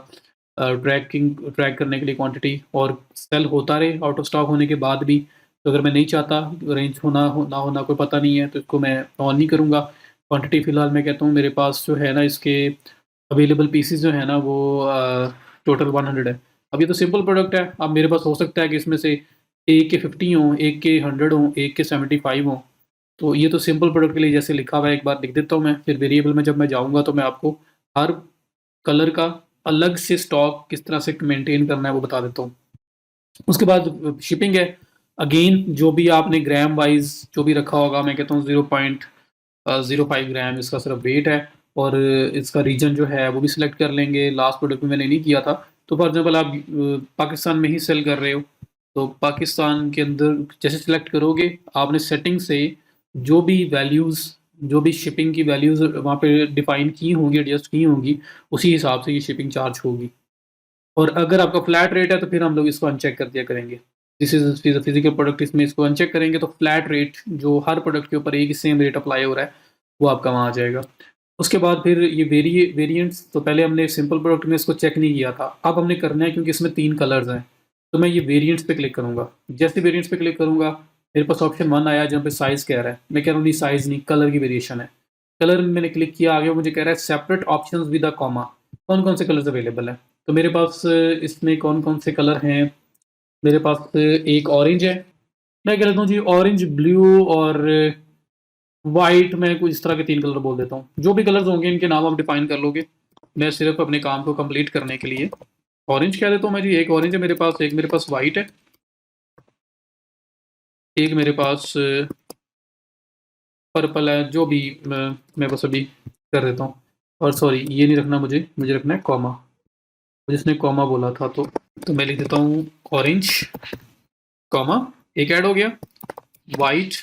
ट्रैक करने के लिए क्वांटिटी, और सेल होता रहे आउट ऑफ स्टॉक होने के बाद भी। तो अगर मैं नहीं चाहता रेंज ना होना कोई पता नहीं है, तो इसको मैं ऑन नहीं करूँगा। क्वांटिटी फ़िलहाल मैं कहता हूँ मेरे पास जो है ना, इसके अवेलेबल पीसेज़ जो है ना वो टोटल 100 है। अब ये तो सिंपल प्रोडक्ट है, अब मेरे पास हो सकता है कि इसमें से एक के 50 हों, एक के 100 हों, एक के 75 हों। तो ये तो सिंपल प्रोडक्ट के लिए जैसे लिखा हुआ है एक बार लिख देता हूँ मैं, फिर वेरिएबल में जब मैं जाऊँगा तो मैं आपको हर कलर का अलग से स्टॉक किस तरह से मेंटेन करना है वो बता देता हूँ। उसके बाद शिपिंग है। अगेन जो भी आपने ग्राम वाइज़ जो भी रखा होगा, मैं कहता हूँ 0.05 ग्राम इसका सिर्फ वेट है, और इसका रीजन जो है वो भी सिलेक्ट कर लेंगे। लास्ट प्रोडक्ट में मैंने नहीं किया था। तो फॉर एग्ज़ाम्पल आप पाकिस्तान में ही सेल कर रहे हो, तो पाकिस्तान के अंदर जैसे सिलेक्ट करोगे, आपने सेटिंग से जो भी वैल्यूज़, जो भी शिपिंग की वैल्यूज़ वहाँ पे डिफ़ाइन की होंगी, एडजस्ट की होंगी, उसी हिसाब से ये शिपिंग चार्ज होगी। और अगर आपका फ्लैट रेट है तो फिर हम लोग इसको अनचेक कर दिया करेंगे। दिस इज़ फिज़िकल प्रोडक्ट, इसमें इसको अनचेक करेंगे तो फ्लैट रेट जो हर प्रोडक्ट के ऊपर एक ही सेम रेट अप्लाई हो रहा है, वो आपका वहाँ आ जाएगा। उसके बाद फिर ये वेरिएंट्स, तो पहले हमने सिंपल प्रोडक्ट में इसको चेक नहीं किया था। अब हमने करना है क्योंकि इसमें 3 कलर्स हैं। तो मैं ये वेरिएंट्स पे क्लिक करूँगा। जैसे वेरिएंट्स पे क्लिक करूँगा, मेरे पास ऑप्शन 1 आया जहाँ पे साइज़ कह रहा है। मैं कह रहा हूँ नहीं, साइज़ नहीं, कलर की वेरिएशन है। कलर मैंने क्लिक किया, आगे मुझे कह रहा है separate options with a comma. कौन कौन से कलर्स अवेलेबल है? तो मेरे पास इसमें कौन कौन से कलर हैं? मेरे पास एक ऑरेंज है, मैं कह लेता हूँ जी ऑरेंज, ब्लू और वाइट। मैं कुछ इस तरह के 3 कलर बोल देता हूँ। जो भी कलर्स होंगे इनके नाम आप डिफाइन कर लोगे, मैं सिर्फ अपने काम को कंप्लीट करने के लिए ऑरेंज कह देता हूँ मैं जी। एक ऑरेंज है मेरे पास, एक मेरे पास वाइट है, एक मेरे पास पर्पल है। जो भी मैं बस अभी कर देता हूँ। और सॉरी, ये नहीं रखना मुझे, मुझे रखना है कॉमा। जिसने कॉमा बोला था तो मैं लिख देता हूँ ऑरेंज कॉमा, एक ऐड हो गया। वाइट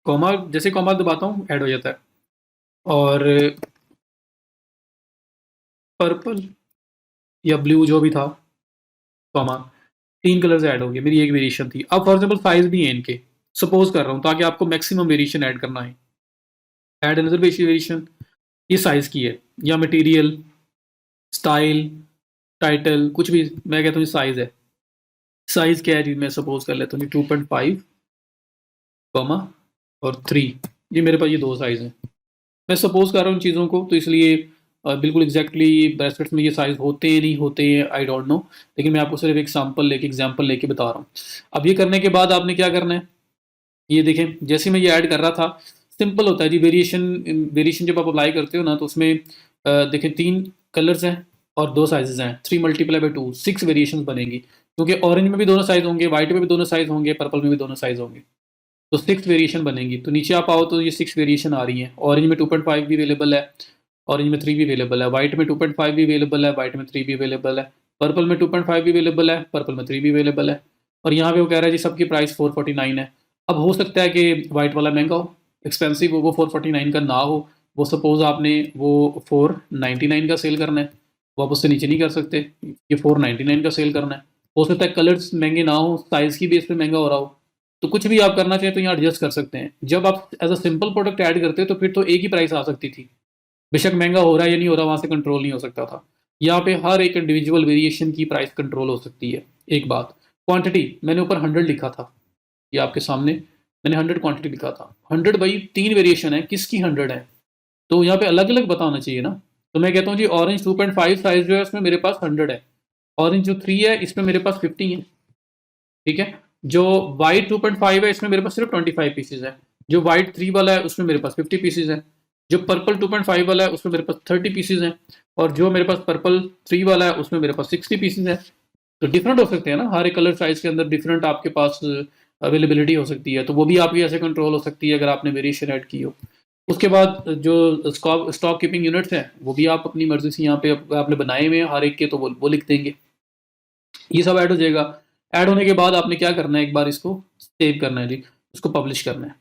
कॉमा, जैसे कॉमा दबाता हूँ ऐड हो जाता है। और पर्पल या ब्लू जो भी था कॉमा, 3 कलर्स ऐड हो गए। मेरी एक वेरिएशन थी। अब फॉर एग्जाम्पल साइज भी है इनके, सपोज कर रहा हूँ ताकि आपको मैक्सिमम वेरिएशन ऐड करना है। ऐड अनदर वेरिएशन, ये साइज की है या मटेरियल, स्टाइल, टाइटल, कुछ भी। मैं कहता हूँ साइज है। साइज क्या है जी? मैं सपोज कर लेता हूँ 2.5 कॉमा और 3। ये मेरे पास ये 2 साइज हैं। मैं सपोज कर रहा हूँ चीज़ों को, तो इसलिए बिल्कुल एग्जैक्टली ब्रेसलेट्स में ये साइज होते हैं नहीं होते हैं आई डोंट नो, लेकिन मैं आपको सिर्फ एक एग्जाम्पल लेके बता रहा हूँ। अब ये करने के बाद आपने क्या करना है, ये देखें जैसे मैं ये ऐड कर रहा था, सिंपल होता है जी। वेरिएशन वेरिएशन जब आप अप्लाई करते हो ना, तो उसमें देखें 3 कलर्स हैं और 2 साइजेस हैं। 3 मल्टीप्लाई बाई 2, 6 वेरिएशन बनेंगी, क्योंकि ऑरेंज में भी दोनों साइज होंगे, व्हाइट में भी दोनों साइज होंगे, पर्पल में भी दोनों साइज होंगे। तो 6 वेरिएशन बनेगी। तो नीचे आप आओ तो ये 6 वेरिएशन आ रही हैं। ऑरेंज में 2.5 भी अवेलेबल है, ऑरेंज में 3 भी अवेलेबल है, व्हाइट में 2.5 भी अवेलेबल है, व्हाइट में 3 भी अवेलेबल है, पर्पल में 2.5 भी अवेलेबल है, पर्पल में 3 भी अवेलेबल है। और यहाँ पे वो कह रहा है जी सबकी प्राइस 449 है। अब हो सकता है कि व्हाइट वाला महंगा हो, एक्सपेंसिव हो, वो 449 का ना हो। वो सपोज आपने वो 499 का सेल करना है, वो आप उससे नीचे नहीं कर सकते। ये 499 का सेल करना है। हो सकता है कलर्स महंगे ना हो, साइज की बेस पे महंगा हो रहा हो। तो कुछ भी आप करना चाहें तो यहाँ एडजस्ट कर सकते हैं। जब आप as a simple product add करते हो तो फिर तो एक ही प्राइस आ सकती थी, बेशक महंगा हो रहा है या नहीं हो रहा वहां से कंट्रोल नहीं हो सकता था। यहाँ पे हर एक इंडिविजुअल वेरिएशन की प्राइस कंट्रोल हो सकती है। एक बात, क्वांटिटी मैंने ऊपर 100 लिखा था, ये आपके सामने मैंने 100 क्वांटिटी लिखा था। 100 भाई 3 वेरिएशन है, किसकी 100 है? तो यहाँ पे अलग अलग बताना चाहिए ना। तो मैं कहता हूँ जी ऑरेंज 2.5 साइज जो है उसमें मेरे पास 100 है। ऑरेंज जो 3 है इसमें मेरे पास 50 है। ठीक है। जो वाइट 2.5 है इसमें मेरे पास सिर्फ 25 पीसेज है। जो वाइट 3 वाला है उसमें मेरे पास 50 पीसेज है। जो पर्पल 2.5 वाला है उसमें मेरे पास 30 पीसेज हैं। और जो मेरे पास पर्पल 3 वाला है उसमें मेरे पास 60 पीसेज है। तो डिफरेंट हो सकते हैं ना, हर एक कलर साइज के अंदर डिफरेंट आपके पास अवेलेबिलिटी हो सकती है। तो वो भी आपकी ऐसे कंट्रोल हो सकती है अगर आपने वेरिएशन ऐड की हो। उसके बाद जो स्टॉक कीपिंग यूनिट्स हैं वो भी आप अपनी मर्जी से यहाँ पे आपने बनाए हुए हैं हर एक के, तो वो लिख देंगे। ये सब ऐड हो जाएगा। ऐड होने के बाद आपने क्या करना है, एक बार इसको सेव करना है जी, उसको पब्लिश करना है।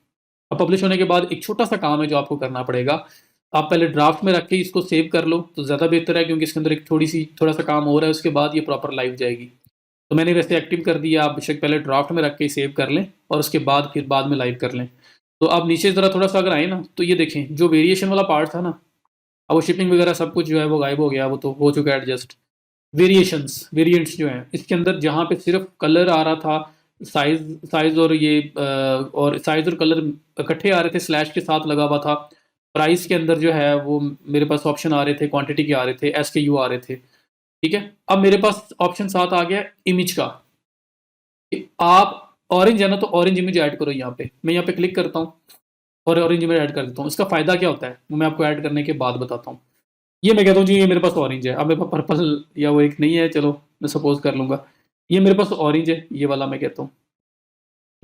अब पब्लिश होने के बाद एक छोटा सा काम है जो आपको करना पड़ेगा। आप पहले ड्राफ्ट में रख के इसको सेव कर लो तो ज़्यादा बेहतर है, क्योंकि इसके अंदर एक थोड़ा सा काम हो रहा है, उसके बाद ये प्रॉपर लाइव जाएगी। तो मैंने वैसे एक्टिव कर दिया, आप बेशक पहले ड्राफ्ट में रख के सेव कर लें और उसके बाद फिर बाद में लाइव कर लें। तो आप नीचे ज़रा थोड़ा सा अगर आए ना, तो ये देखें जो वेरिएशन वाला पार्ट था ना, अब वो शिपिंग वगैरह सब कुछ जो है वो गायब हो गया, वो तो हो चुका है एडजस्ट। वेरिएंट्स जो हैं इसके अंदर जहाँ पे सिर्फ कलर आ रहा था, साइज साइज और ये और साइज और कलर इकट्ठे आ रहे थे, स्लैश के साथ लगा हुआ था। प्राइस के अंदर जो है वो मेरे पास ऑप्शन आ रहे थे, क्वांटिटी के आ रहे थे, SKU आ रहे थे। ठीक है। अब मेरे पास ऑप्शन साथ आ गया इमेज का, कि आप ऑरेंज है ना, तो ऑरेंज इमेज ऐड करो। यहाँ पे मैं यहाँ पे क्लिक करता हूँ और ऑरेंज इमेज ऐड कर देता हूँ। इसका फायदा क्या होता है वो मैं आपको ऐड करने के बाद बताता हूँ। ये मैं कहता हूँ जी ये मेरे पास ऑरेंज है। अब मेरे पास पर्पल या वो एक नहीं है, चलो मैं सपोज कर लूँगा ये मेरे पास ऑरेंज है, ये वाला मैं कहता हूँ।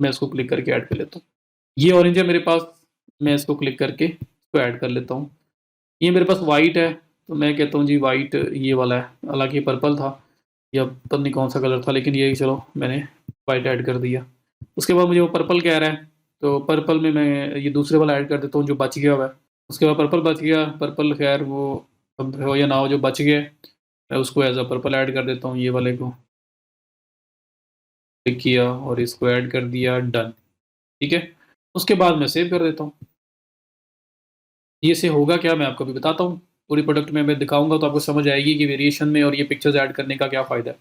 मैं इसको क्लिक करके ऐड कर लेता हूँ। ये ऑरेंज है मेरे पास, मैं इसको क्लिक करके इसको ऐड कर लेता हूँ। ये मेरे पास वाइट है, तो मैं कहता हूँ जी वाइट ये वाला है। हालांकि ये पर्पल था या पता नहीं कौन सा कलर था, लेकिन ये चलो मैंने वाइट ऐड कर दिया। उसके बाद मुझे वो पर्पल कह रहा है, तो पर्पल में मैं ये दूसरे वाला ऐड कर देता हूँ जो बच गया हुआ है। उसके बाद पर्पल बच गया, पर्पल खैर वो अब हो या ना हो जो बच गया, मैं उसको एज अ पर्पल ऐड कर देता हूँ। ये वाले को क्लिक किया और इसको ऐड कर दिया, डन। ठीक है। उसके बाद मैं सेव कर देता हूँ। ये से होगा क्या मैं आपको भी बताता हूँ, पूरी प्रोडक्ट में मैं दिखाऊंगा तो आपको समझ आएगी कि वेरिएशन में और ये पिक्चर्स ऐड करने का क्या फ़ायदा है।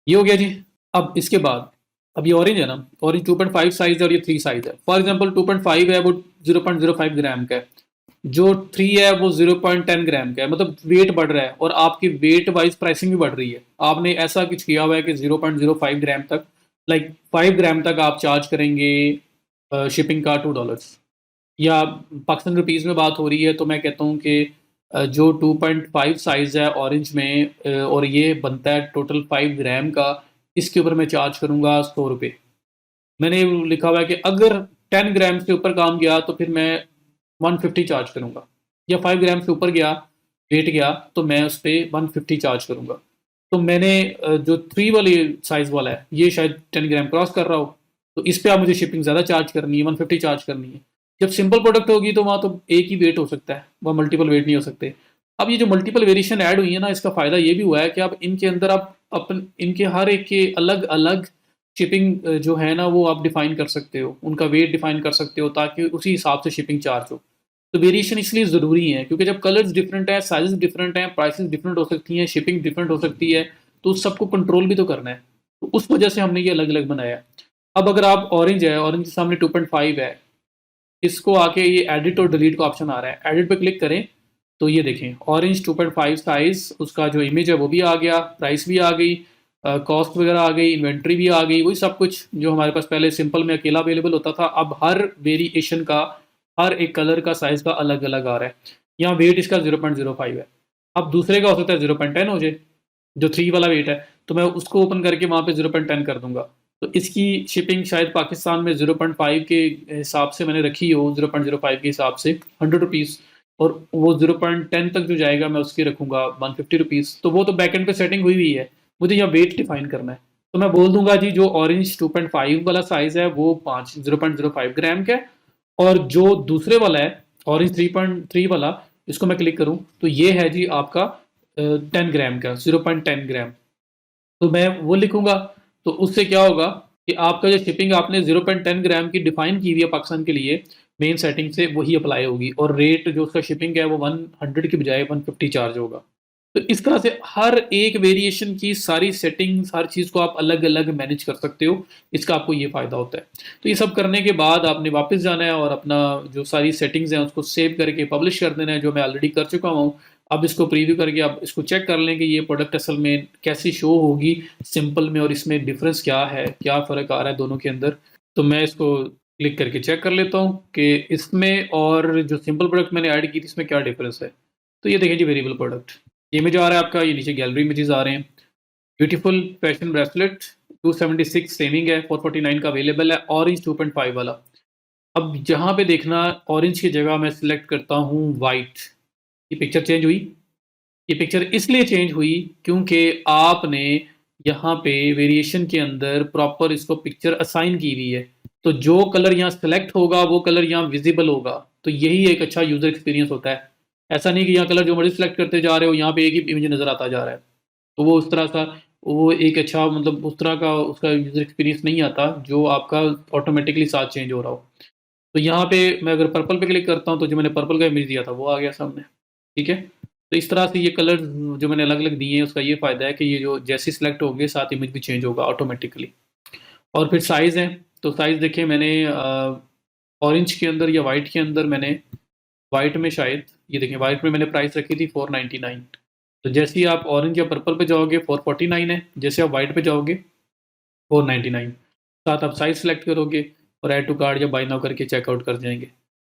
ये हो गया जी। अब इसके बाद अब ये ऑरेंज है ना, ऑरेंज 2.5 साइज है और ये 3 साइज है। फॉर एग्जांपल 2.5 है वो 0.05 ग्राम का है, जो 3 है वो 0.10 ग्राम का है, मतलब वेट बढ़ रहा है और आपकी वेट वाइज प्राइसिंग भी बढ़ रही है। आपने ऐसा कुछ किया हुआ है कि 0.05 ग्राम तक, लाइक 5 ग्राम तक आप चार्ज करेंगे शिपिंग का $2, या पाकिस्तान रुपीज़ में बात हो रही है तो मैं कहता हूँ कि जो 2.5 साइज़ है ऑरेंज में, और ये बनता है टोटल 5 ग्राम का, इसके ऊपर मैं चार्ज करूँगा ₹100। मैंने लिखा हुआ है कि अगर 10 ग्राम से ऊपर काम गया तो फिर मैं 150 चार्ज करूँगा, या 5 ग्राम से ऊपर गया, वेट गया, तो मैं उस पे 150 चार्ज करूँगा। तो मैंने जो 3 वाली साइज़ वाला है, ये शायद 10 ग्राम क्रॉस कर रहा हो, तो इस पे आप मुझे शिपिंग ज़्यादा चार्ज करनी है, 150 चार्ज करनी है। जब सिंपल प्रोडक्ट होगी तो वहाँ तो एक ही वेट हो सकता है, वहाँ मल्टीपल वेट नहीं हो सकते। अब ये जो मल्टीपल वेरिएशन ऐड हुई है ना, इसका फ़ायदा ये भी हुआ है कि आप इनके अंदर आप अपन इनके हर एक के अलग-अलग शिपिंग जो है ना वो आप डिफ़ाइन कर सकते हो, उनका वेट डिफ़ाइन कर सकते हो ताकि उसी हिसाब से शिपिंग चार्ज हो। तो वेरिएशन इसलिए ज़रूरी है क्योंकि जब कलर्स डिफरेंट हैं, साइज़ेज़ डिफरेंट हैं, प्राइसेज़ डिफरेंट हो सकती हैं, शिपिंग डिफरेंट हो सकती है, तो उस सबको कंट्रोल भी तो करना है। तो उस वजह से हमने ये अलग-अलग बनाया है। अब अगर आप ऑरेंज है, ऑरेंज के सामने 2.5 है, इसको आके ये एडिट और डिलीट का ऑप्शन आ रहा है। एडिट पे क्लिक करें तो ये देखें ऑरेंज 2.5 साइज़, उसका जो इमेज है वो भी आ गया, प्राइस भी आ गई, कॉस्ट वगैरह आ गई, इन्वेंट्री भी आ गई, वही सब कुछ जो हमारे पास पहले सिंपल में अकेला अवेलेबल होता था, अब हर वेरिएशन का, हर एक कलर का साइज़ का अलग-अलग आ रहा है। यहाँ वेट इसका 0.05 है। अब दूसरे का हो सकता है 0.10 हो जाए, जो 3 वाला वेट है, तो मैं उसको ओपन करके वहाँ पे 0.10 कर दूँगा। तो इसकी शिपिंग शायद पाकिस्तान में 0.5 के हिसाब से मैंने रखी हो, 0.05 के हिसाब से ₹100, और वो 0.10 तक जो जाएगा मैं उसकी रखूँगा ₹150। तो वो तो बैकएंड पे सेटिंग हुई हुई है, मुझे यहाँ वेट डिफाइन करना है। तो मैं बोल दूँगा जी जो ऑरेंज 2.5 वाला साइज़ है वो 0.05 ग्राम का है, और जो दूसरे वाला है ऑरेंज 3.3 वाला, इसको मैं क्लिक करूँ तो ये है जी आपका 10 ग्राम का, 0.10 ग्राम। तो मैं वो लिखूँगा, तो उससे क्या होगा कि आपका जो शिपिंग आपने 0.10 ग्राम की डिफाइन की हुई है पाकिस्तान के लिए, मेन सेटिंग से वही अप्लाई होगी, और रेट जो उसका शिपिंग है वो 100 की बजाय 150 चार्ज होगा। तो इस तरह से हर एक वेरिएशन की सारी सेटिंग्स, हर चीज़ को आप अलग-अलग मैनेज कर सकते हो, इसका आपको ये फ़ायदा होता है। तो ये सब करने के बाद आपने वापस जाना है और अपना जो सारी सेटिंग्स हैं उसको सेव करके पब्लिश कर देना है, जो मैं ऑलरेडी कर चुका हूँ। अब इसको प्रीव्यू करके आप इसको चेक कर लें कि ये प्रोडक्ट असल में कैसी शो होगी सिंपल में, और इसमें डिफरेंस क्या है, क्या फ़र्क आ रहा है दोनों के अंदर। तो मैं इसको क्लिक करके चेक कर लेता हूँ कि इसमें और जो सिंपल प्रोडक्ट मैंने ऐड की थी इसमें क्या डिफरेंस है। तो ये देखिए जी वेरिएबल प्रोडक्ट, ये इमेज आ रहा है आपका, ये नीचे गैलरी इमेजेस आ रहे हैं। ब्यूटीफुल फैशन ब्रेसलेट 276 सेविंग है, 449 का अवेलेबल है, ऑरेंज 2.5 वाला। अब जहाँ पे देखना ऑरेंज की जगह मैं सिलेक्ट करता हूँ वाइट। ये पिक्चर चेंज हुई। ये पिक्चर इसलिए चेंज हुई क्योंकि आपने यहाँ पे वेरिएशन के अंदर प्रॉपर इसको पिक्चर असाइन की हुई है। तो जो कलर यहाँ सेलेक्ट होगा वो कलर यहाँ विजिबल होगा। तो यही एक अच्छा यूज़र एक्सपीरियंस होता है। ऐसा नहीं कि यहाँ कलर जो मर्जी सेलेक्ट करते जा रहे हो, यहाँ पे एक ही इमेज नज़र आता जा रहा है। तो वो उस तरह का, वो एक अच्छा मतलब उस तरह का उसका यूज़र एक्सपीरियंस नहीं आता जो आपका ऑटोमेटिकली साथ चेंज हो रहा हो। तो यहाँ पे मैं अगर पर्पल पे क्लिक करता हूँ तो जो मैंने पर्पल का इमेज दिया था वो आ गया सामने। ठीक है? तो इस तरह से ये कलर जो मैंने अलग-अलग दिए हैं उसका ये फ़ायदा है कि ये जो जैसे ही सिलेक्ट होंगे साथ इमेज भी चेंज होगा ऑटोमेटिकली। और फिर साइज़ है, तो साइज़ देखिए मैंने ऑरेंज के अंदर या व्हाइट के अंदर मैंने व्हाइट में शायद, ये देखिए व्हाइट में मैंने प्राइस रखी थी 499। तो जैसे ही आप ऑरेंज या पर्पल पे जाओगे 449 है, जैसे आप व्हाइट पे जाओगे 499। साथ आप साइज़ सेलेक्ट करोगे और ऐड टू कार्ट या बाय नाउ करके चेकआउट कर जाएँगे।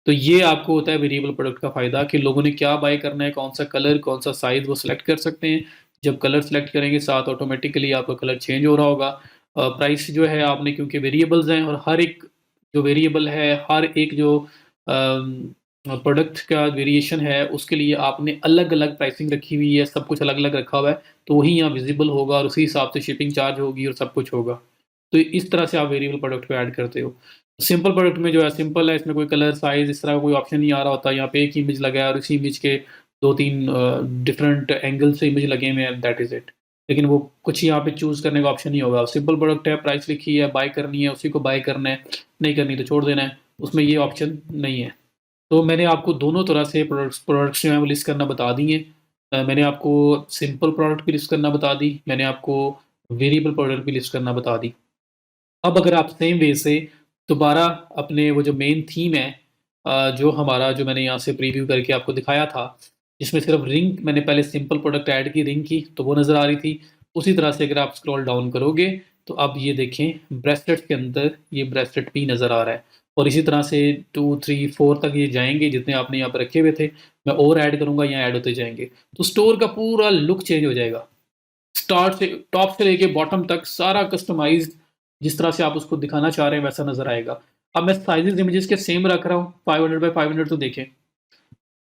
तो ये आपको होता है वेरिएबल प्रोडक्ट का फ़ायदा कि लोगों ने क्या बाय करना है, कौन-सा कलर, कौन-सा साइज़ वो सेलेक्ट कर सकते हैं। जब कलर सेलेक्ट करेंगे साथ ऑटोमेटिकली आपका कलर चेंज हो रहा होगा। प्राइस जो है आपने क्योंकि वेरिएबल्स हैं और हर एक जो वेरिएबल है, हर एक जो प्रोडक्ट का वेरिएशन है उसके लिए आपने अलग-अलग प्राइसिंग रखी हुई है, सब कुछ अलग-अलग रखा हुआ है। तो वही यहाँ विज़िबल होगा और उसी हिसाब से शिपिंग चार्ज होगी और सब कुछ होगा। तो इस तरह से आप वेरिएबल प्रोडक्ट को ऐड करते हो। सिंपल प्रोडक्ट में जो है सिंपल है, इसमें कोई कलर, साइज़ इस तरह का कोई ऑप्शन नहीं आ रहा होता। यहाँ पे एक ही इमेज लगा है और उसी इमेज के 2-3 डिफरेंट एंगल से इमेज लगे हुए हैं, दैट इज़ इट। लेकिन वो कुछ यहाँ पे चूज़ करने का ऑप्शन नहीं होगा। सिंपल प्रोडक्ट है, प्राइस लिखी है, बाय करनी है, उसी को बाय करना है, नहीं करनी तो छोड़ देना है। उसमें ये ऑप्शन नहीं है। तो मैंने आपको दोनों तरह से प्रोडक्ट्स जो हैं वो लिस्ट करना बता दिए। मैंने आपको सिंपल प्रोडक्ट भी लिस्ट करना बता दी, मैंने आपको वेरिएबल प्रोडक्ट भी लिस्ट करना बता दी। अब अगर आप सेम वे से दोबारा अपने वो जो मेन थीम है जो हमारा जो मैंने यहाँ से प्रीव्यू करके आपको दिखाया था, जिसमें सिर्फ रिंग मैंने पहले सिंपल प्रोडक्ट ऐड की रिंग की, तो वो नज़र आ रही थी। उसी तरह से अगर आप स्क्रॉल डाउन करोगे, तो अब ये देखें ब्रेसलेट्स के अंदर ये ब्रेसलेट भी नज़र आ रहा है और इसी तरह से 2, 3, 4 तक ये जाएँगे जितने आपने यहाँ पे रखे हुए थे। मैं और ऐड करूँगा, यहाँ ऐड होते जाएँगे। तो स्टोर का पूरा लुक चेंज हो जाएगा। स्टार्ट से टॉप से लेके बॉटम तक सारा कस्टमाइज़्ड जिस तरह से आप उसको दिखाना चाह रहे हैं वैसा नज़र आएगा। अब मैं साइज़ेज़ इमेजेस के सेम रख रहा हूँ 500 बाय 500 तो देखें,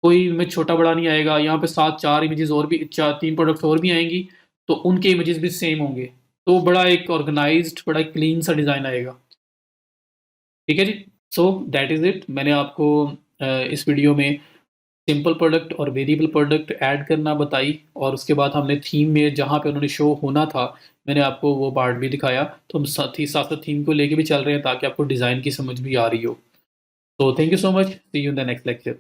कोई इमेज छोटा-बड़ा नहीं आएगा। यहाँ पे साथ 4 इमेजेस और भी 3 प्रोडक्ट्स और भी आएँगी, तो उनके इमेजेस भी सेम होंगे। तो बड़ा एक ऑर्गनाइज़्ड बड़ा क्लीन सा डिज़ाइन आएगा। ठीक है जी? So that is it. मैंने आपको इस वीडियो में सिंपल प्रोडक्ट और वेरिएबल प्रोडक्ट ऐड करना बताई और उसके बाद हमने थीम में जहाँ पे उन्होंने शो होना था, मैंने आपको वो पार्ट भी दिखाया। तो हम साथ-साथ थीम को लेके भी चल रहे हैं ताकि आपको डिज़ाइन की समझ भी आ रही हो। तो thank you so much. See you in the next lecture.